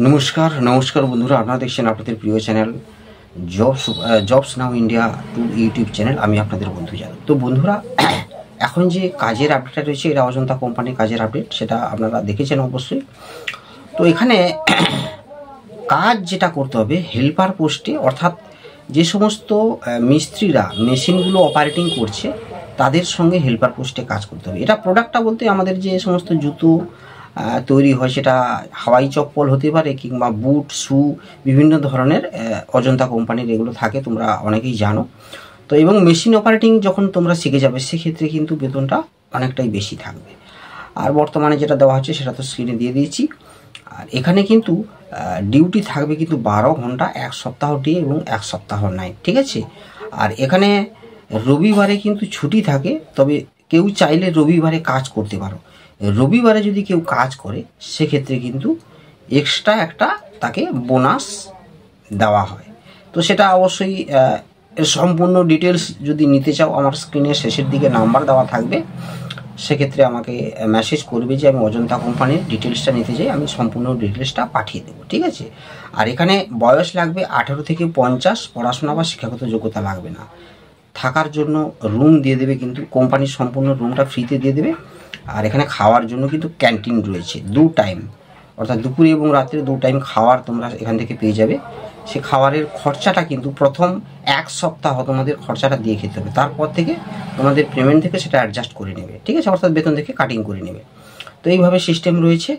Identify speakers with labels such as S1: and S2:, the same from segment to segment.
S1: নমস্কার নমস্কার বন্ধুরা, আপনারা দেখছেন আপনাদের প্রিয় চ্যানেল জবস নাও ইন্ডিয়া টু ইউটিউব চ্যানেল। আমি আপনাদের বন্ধু যাদব। তো বন্ধুরা, এখন যে কাজের আপডেটটা রয়েছে, এটা অজন্তা কোম্পানির কাজের আপডেট, সেটা আপনারা দেখেছেন অবশ্যই। তো এখানে কাজ যেটা করতে হবে হেল্পার পোস্টে, অর্থাৎ যে সমস্ত মিস্ত্রিরা মেশিনগুলো অপারেটিং করছে তাদের সঙ্গে হেল্পার পোস্টে কাজ করতে হবে। এটা প্রোডাক্টটা বলতে আমাদের যে সমস্ত জুতো তৈরি হয়, সেটা হাওয়াই চপ্পল হতে পারে কিংবা বুট শু, বিভিন্ন ধরনের অজন্তা কোম্পানির এগুলো থাকে, তোমরা অনেকেই জানো। তো এবং মেশিন অপারেটিং যখন তোমরা শিখে যাবে সেক্ষেত্রে কিন্তু বেতনটা অনেকটাই বেশি থাকবে। আর বর্তমানে যেটা দেওয়া হচ্ছে সেটা তো স্ক্রিনে দিয়ে দিয়েছি। আর এখানে কিন্তু ডিউটি থাকবে কিন্তু 12 ঘন্টা, 1 সপ্তাহ ডে এবং 1 সপ্তাহ নাইট, ঠিক আছে। আর এখানে রবিবারে কিন্তু ছুটি থাকে, তবে কেউ চাইলে রবিবারে কাজ করতে পারো। রবিবারে যদি কেউ কাজ করে সেক্ষেত্রে কিন্তু এক্সট্রা একটা তাকে বোনাস দেওয়া হয়। তো সেটা অবশ্যই সম্পূর্ণ ডিটেলস যদি নিতে চাও, আমার স্ক্রিনের শেষের দিকে নাম্বার দেওয়া থাকবে, সেক্ষেত্রে আমাকে মেসেজ করবে যে আমি অজন্তা কোম্পানির ডিটেলসটা নিতে চাই, আমি সম্পূর্ণ ডিটেলসটা পাঠিয়ে দেবো, ঠিক আছে। আর এখানে বয়স লাগবে 18 থেকে 50, পড়াশোনা বা শিক্ষাগত যোগ্যতা লাগবে না। থাকার জন্য রুম দিয়ে দেবে, কিন্তু কোম্পানির সম্পূর্ণ রুমটা ফ্রিতে দিয়ে দেবে। আর এখানে খাওয়ার জন্য কিন্তু ক্যান্টিন রয়েছে 2 টাইম, অর্থাৎ দুপুরে এবং রাত্রে 2 টাইম খাওয়ার তোমরা এখান থেকে পেয়ে যাবে। সে খাবারের খরচাটা কিন্তু প্রথম 1 সপ্তাহ তোমাদের খরচাটা দিয়ে খেতে হবে, তারপর থেকে তোমাদের পেমেন্ট থেকে সেটা অ্যাডজাস্ট করে নেবে, ঠিক আছে, অর্থাৎ বেতন থেকে কাটিং করে নেবে। তো এইভাবে সিস্টেম রয়েছে।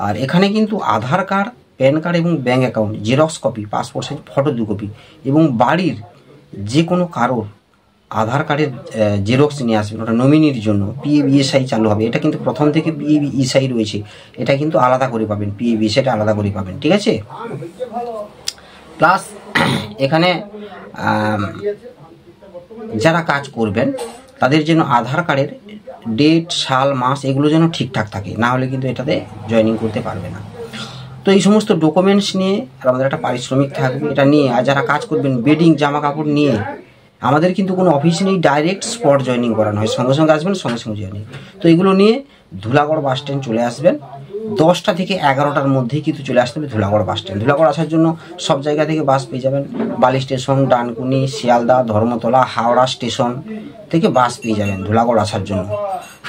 S1: আর এখানে কিন্তু আধার কার্ড, প্যান কার্ড এবং bank account, xerox copy, passport size photo 2 copy এবং বাড়ির যে কোনো কারোর আধার কার্ডের জেরক্স নিয়ে আসবেন, ওটা নমিনির জন্য। PABSI চালু হবে, এটা কিন্তু প্রথম থেকে PABSI রয়েছে, এটা কিন্তু আলাদা করে পাবেন, PABSIটা আলাদা করে পাবেন, ঠিক আছে। প্লাস এখানে যারা কাজ করবেন তাদের জন্য আধার কার্ডের ডেট, সাল, মাস এগুলো যেন ঠিকঠাক থাকে, না হলে কিন্তু এটাতে জয়েনিং করতে পারবে না। তো এই সমস্ত ডকুমেন্টস নিয়ে আর আমাদের একটা পারিশ্রমিক থাকবে, এটা নিয়ে। আর যারা কাজ করবেন বেডিং জামা কাপড় নিয়ে, আমাদের কিন্তু কোনো অফিস নেই, ডাইরেক্ট স্পট জয়েনিং করানো হয়, সঙ্গে সঙ্গে আসবেন, সঙ্গে সঙ্গে জয়েনিং। তো এগুলো নিয়ে ধুলাগড় বাস স্ট্যান্ড চলে আসবেন, 10টা থেকে 11টার মধ্যেই কিন্তু চলে আসতে হবে ধুলাগড় বাস স্ট্যান্ড। ধুলাগড় আসার জন্য সব জায়গা থেকে বাস পেয়ে যাবেন, বালি স্টেশন, ডানকুনি, শিয়ালদা, ধর্মতলা, হাওড়া স্টেশন থেকে বাস পেয়ে যাবেন ধুলাগড় আসার জন্য।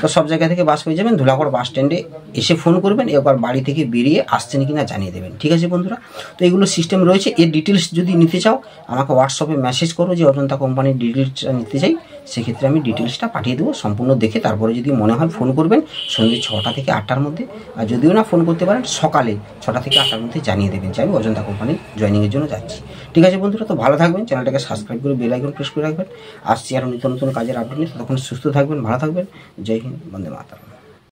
S1: তো সব জায়গা থেকে বাস পেয়ে যাবেন। ধুলাগড় বাস স্ট্যান্ডে এসে ফোন করবেন, এবার বাড়ি থেকে বেরিয়ে আসছেন কিনা জানিয়ে দেবেন, ঠিক আছে বন্ধুরা। তো এগুলো সিস্টেম রয়েছে। এর ডিটেলস যদি নিতে চাও আমাকে হোয়াটসঅ্যাপে মেসেজ করো যে অজন্তা কোম্পানির ডিটেলসটা নিতে চাই, সেক্ষেত্রে আমি ডিটেলসটা পাঠিয়ে দেবো সম্পূর্ণ দেখে। তারপরে যদি মনে হয় ফোন করবেন সন্ধ্যে 6টা থেকে 8টার মধ্যে। আর যদিও না ফোন করতে পারেন, সকালে 6টা থেকে 8টার মধ্যে জানিয়ে দেবেন যে আমি অজন্তা কোম্পানি জয়েনিংয়ের জন্য যাচ্ছি, ঠিক আছে বন্ধুরা। তো ভালো থাকবেন, চ্যানেলটাকে সাবস্ক্রাইব করে বেল আইকন প্রেস করে রাখবেন। আসছি আরও নিত্য নতুন কাজের আপডেট নিয়ে, ততক্ষণ সুস্থ থাকবেন, ভালো থাকবেন। জয় হিন্দ, বন্দে মাতরম।